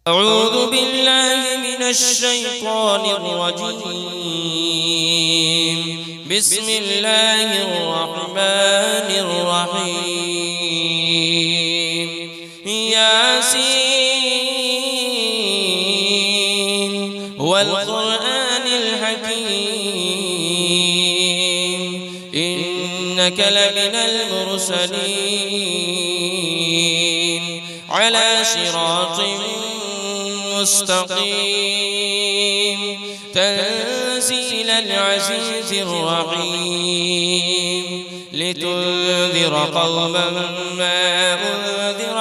أعوذ بالله من الشيطان الرجيم. بسم الله الرحمن الرحيم. ياسين والقرآن الحكيم إنك لمن المرسلين على صراط مستقيم تنزيل العزيز الرحيم لتنذر قوما ما أنذر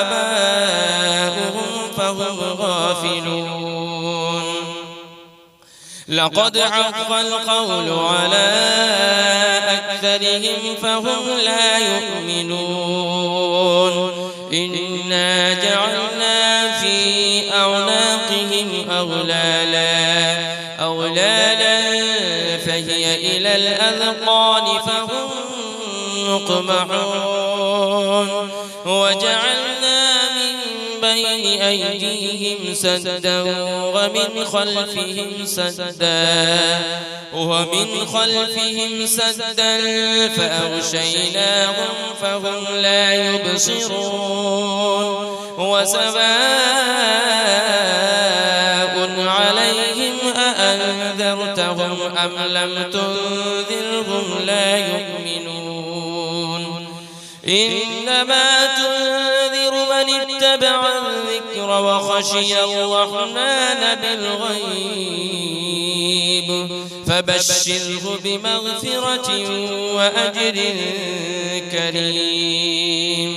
آباؤهم فهم غافلون. لقد حق القول على أكثرهم فهم لا يؤمنون. إنا جعلنا في أعناقهم أغلالا فهي إلى الأذقان فهم مقمحون. وجعلنا من بين أيديهم سدا ومن خلفهم سدا فأغشيناهم فهم لا يبصرون. وسواء عليهم أأنذرتهم أم لم تنذرهم لا يؤمنون. إنما تنذر من اتبع الذكر وخشي الرحمن بالغيب فبشره بمغفرة وأجر كريم.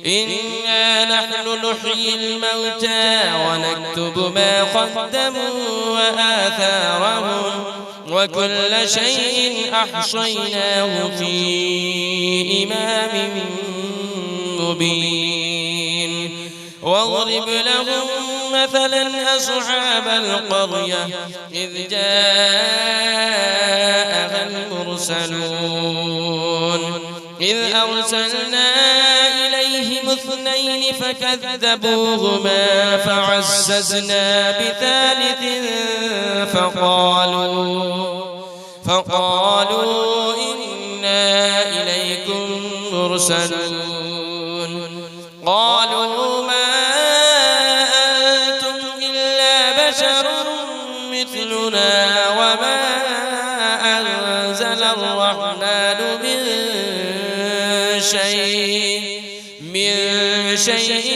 إنا نحن نحيي الموتى ونكتب ما قدموا وآثارهم وكل شيء أحصيناه في إمام مبين. واضرب لهم مثلا أصحاب القرية إذ جاءها المرسلون إذ أرسلنا إليهم 2 فكذبوهما فعززنا بثالث فقالوا إنا إليكم مرسلون. قالوا ما أنتم إلا بشر مثلنا وما أنزل الرحمن من شيء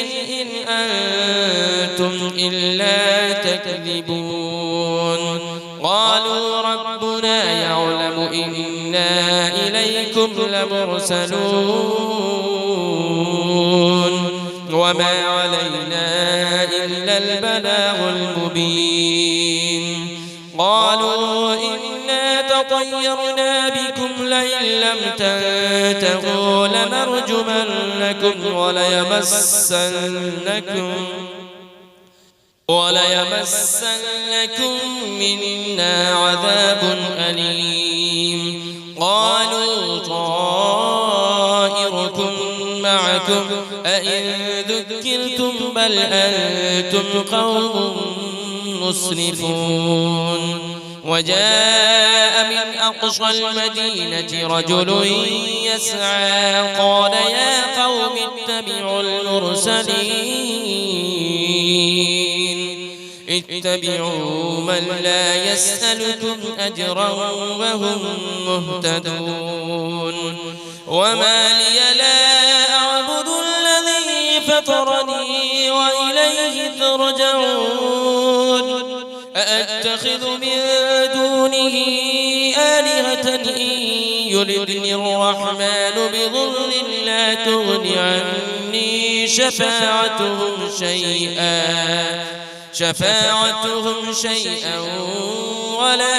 إن أنتم إلا تكذبون. قالوا ربنا يعلم إنا إليكم لمرسلون وما علينا إلا البلاغ المبين. قالوا إنا تطيرنا بكم لئن لم تنتهوا لنرجمنكم وليمسنكم منا عذاب أليم. قالوا طائركم معكم أئن ذكرتم بل أنتم قوم مسرفون. وجاء من أقصى المدينة رجل يسعى قال يا قوم اتبعوا من لا يسألكم أجرا وهم مهتدون. وما لي لا أعبد الذي فطرني وإليه ترجعون. أأتخذ من دونه آلهة إن يردني الرحمن بضر لا تغن عني شفاعتهم شيئا ولا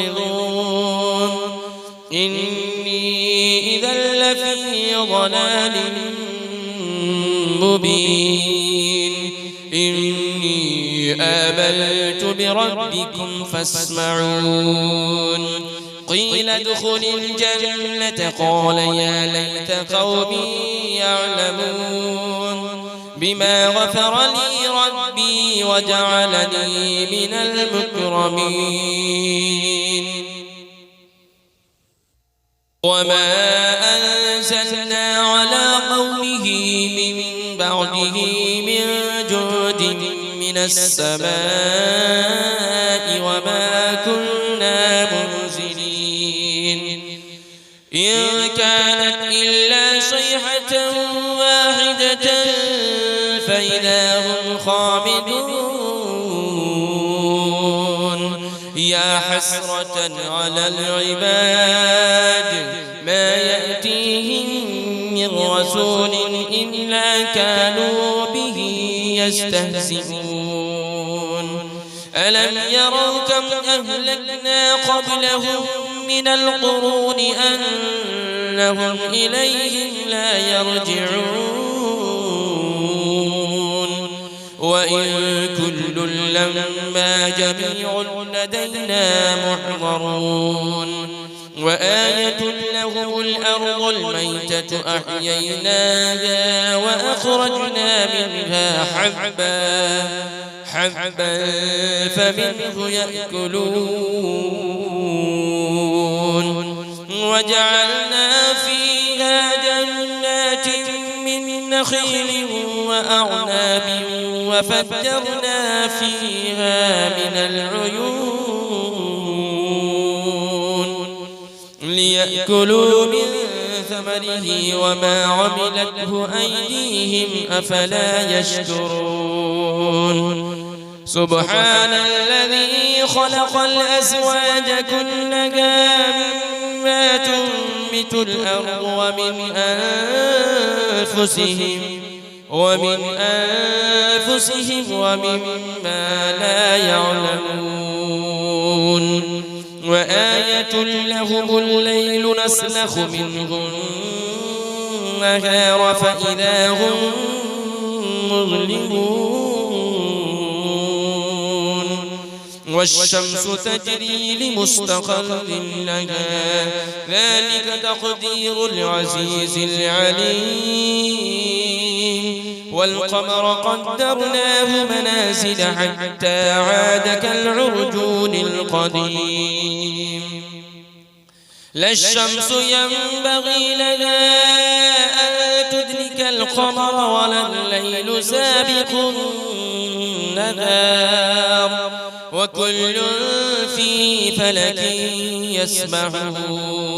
ينقذون. إني إذا لفي ضلال مبين. إني آمنت بربكم فاسمعون. قيل ادخل الجنة قال يا ليت قومي يعلمون. بما غفر لي ربي وجعلني من المكرمين وما أنزلنا على قومه من بعده من جود من السماء وما كنا منزلين إن كانت إلا صيحة واحدة فإذا هم خامدون يا حسرة على العباد ما يأتيهم من رسول إلا كانوا به يستهزئون ألم يروا كم أهلكنا قبلهم من القرون أنهم إليهم لا يرجعون وإن كل لما جميع لدينا محضرون وآية لهم الأرض الميتة أحييناها وأخرجنا منها حبا فمنه يأكلون وجعلنا فيها جنات من نخيل وأعناب وفجرنا فيها من العيون ليأكلوا من ثمره وما عملته أيديهم أفلا يشكرون سبحان الذي خلق الأزواج كلها مما تنبت الأرض ومن أنفسهم ومما لا يعلمون وآية لهم الليل نسلخ منه النهار فإذا هم مظلمون والشمس تجري لمستقر لها ذلك تقدير العزيز العليم والقمر قدرناه منازل حتى عاد كالعرجون القديم لا الشمس ينبغي لها أن تدرك القمر ولا الليل سابق النهار وكل في فلك يسبحون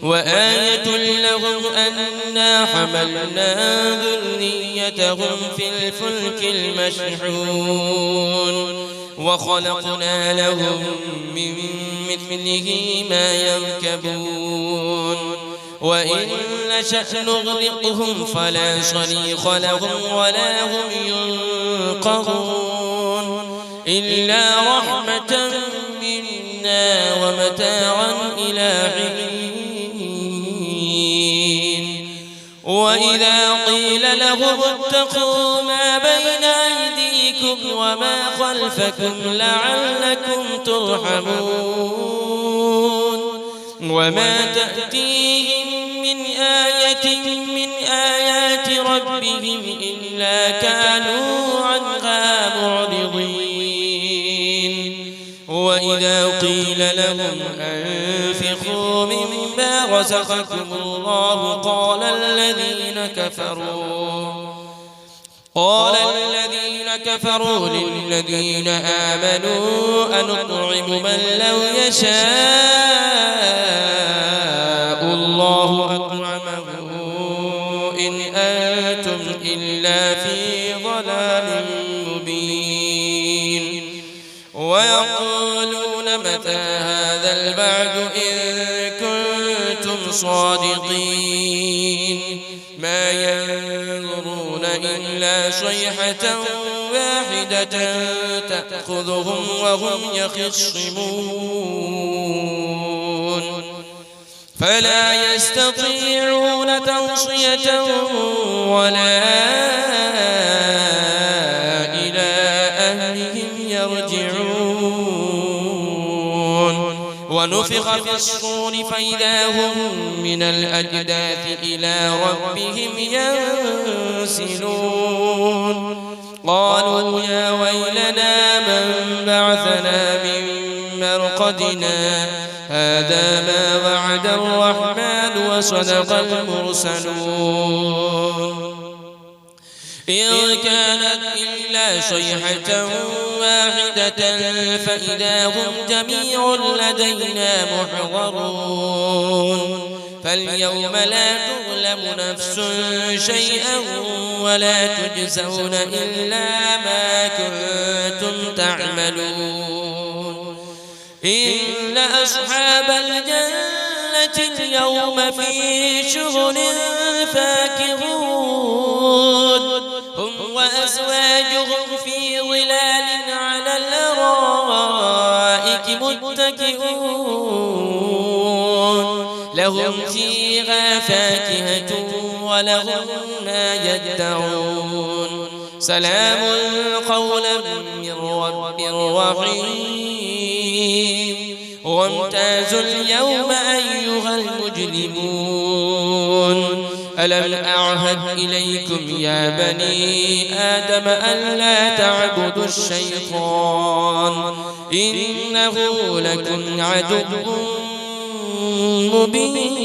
وآية لهم أنا حملنا ذريتهم في الفلك المشحون وخلقنا لهم من مثله ما يركبون وإن نشأ نغرقهم فلا صريخ لهم ولا هم ينقذون إلا رحمة منا ومتاعا إلى حين وإذا قيل لهم اتقوا ما بين أيديكم وما خلفكم لعلكم ترحمون وما تأتيهم من آية من آيات ربهم إلا كانوا عنها معرضين وإذا قيل لهم أنفقوا مما رزقكم الله قال الذين كفروا للذين آمنوا أنطعم من لو يشاء الله أطعمه إن أنتم إلا في ضلال مبين ويقولون متى هذا البعد إن كنتم صادقين ما ينظرون إلا صيحة واحدة تأخذهم وهم يخصمون فلا يستطيعون توصية ولا إلى أهلهم يرجعون ونفخ في الصور فإذا هم من الأجداث إلى ربهم ينسلون قالوا يا ويلنا من بعثنا من مرقدنا هذا ما وعد الرحمن وصدق المرسلون إن كانت إلا صيحة واحدة فإذا هم جميع لدينا محضرون فاليوم لا تظلم نفس شيئا ولا تجزون إلا ما كنتم تعملون إن أصحاب الجنة اليوم في شغل فاكهون هم وأزواجهم في ظلال على الأرائك متكئون لهم فيها فاكهة ولهم ما يدعون سلام قولا من رب رحيم وامتازوا اليوم أيها المجرمون ألم أعهد إليكم يا بني آدم ألا تعبدوا الشيطان إنه لكم عدو مبين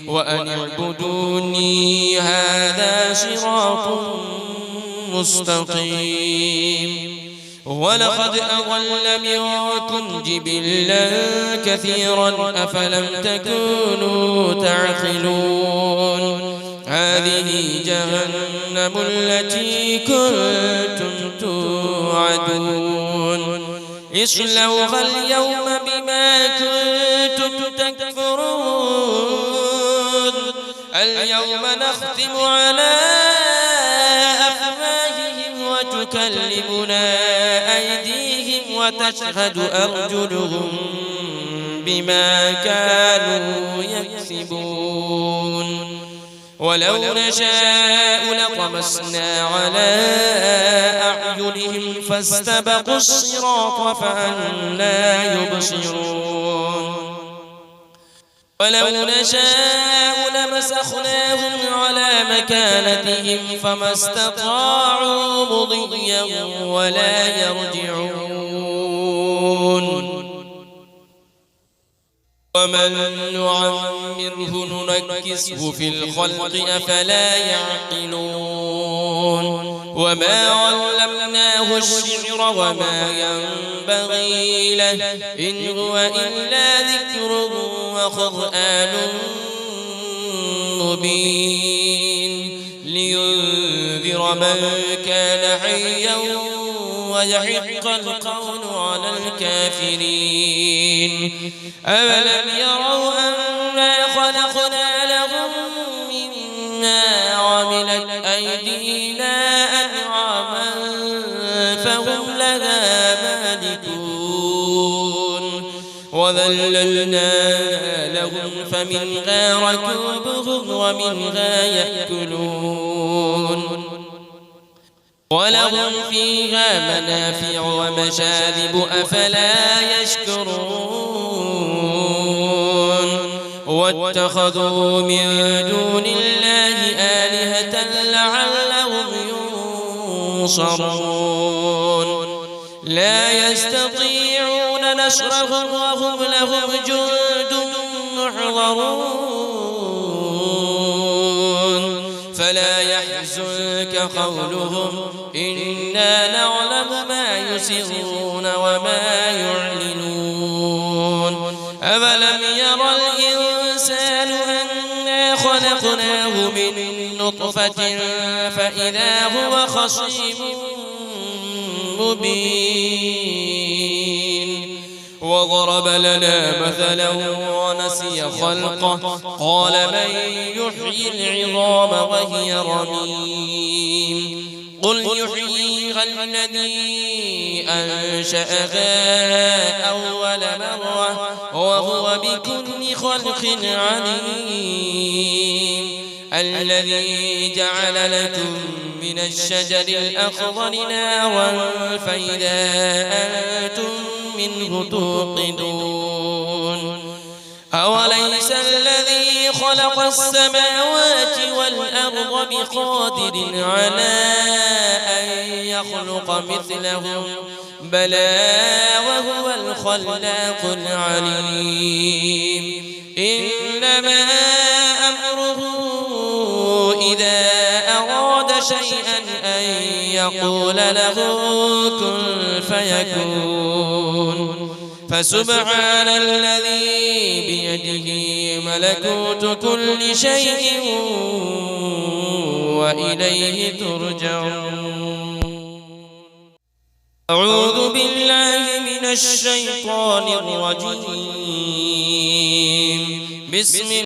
وأن اعبدوني هذا صراط مستقيم ولقد أضل منكم جبلا كثيرا أفلم تكونوا تعقلون هذه جهنم التي كنتم توعدون اصلوها اليوم بما كنتم تكفرون اليوم نختم على أفواههم وتكلمنا أيديهم وتشهد أرجلهم بما كانوا يكسبون ولو نشاء لطمسنا على أعينهم فاستبقوا الصراط فأنى يبصرون ولو نشاء لمسخناهم على مكانتهم فما استطاعوا مضيا ولا يرجعون ومن نعمره ننكسه في الخلق أفلا يعقلون وما علمناه الشعر وما ينبغي له إن هو إلا ذكر وقرآن مبين لينذر من كان حيا ويحق القول على الكافرين أولم يروا أنا خلقنا لهم مما عملت أيدينا أنعاما فهم لها مالكون وذللنا لهم فمنها ركوبهم ومنها يأكلون ولهم فيها منافع ومشارب أفلا يشكرون واتخذوا من دون الله آلهة لعلهم ينصرون لا يستطيعون نصرهم وهم لهم جند محضرون فلا يحزنك قولهم إنا نعلم ما يسرون وما يعلنون أولم يرى الإنسان أنا خلقناه من نطفة فإذا هو خصيم مبين وضرب لنا مثلا ونسي خلقه قال من يحيي العظام وهي رميم قل يحييها الذي أنشأها أول مرة وهو بكل خلق عليم الذي جعل لكم من الشجر الأخضر نارا فإذا أنتم منه توقدون أوليس الذي خلق السماوات والأرض بقادر على أن يخلق مثلهم بلى وهو الخلاق العليم إنما أمره إذا أراد شيئا أن يقول له كن فيكون فسبحان الذي بيده ملكوت كل شيء وإليه ترجعون أعوذ بالله من الشيطان الرجيم بسم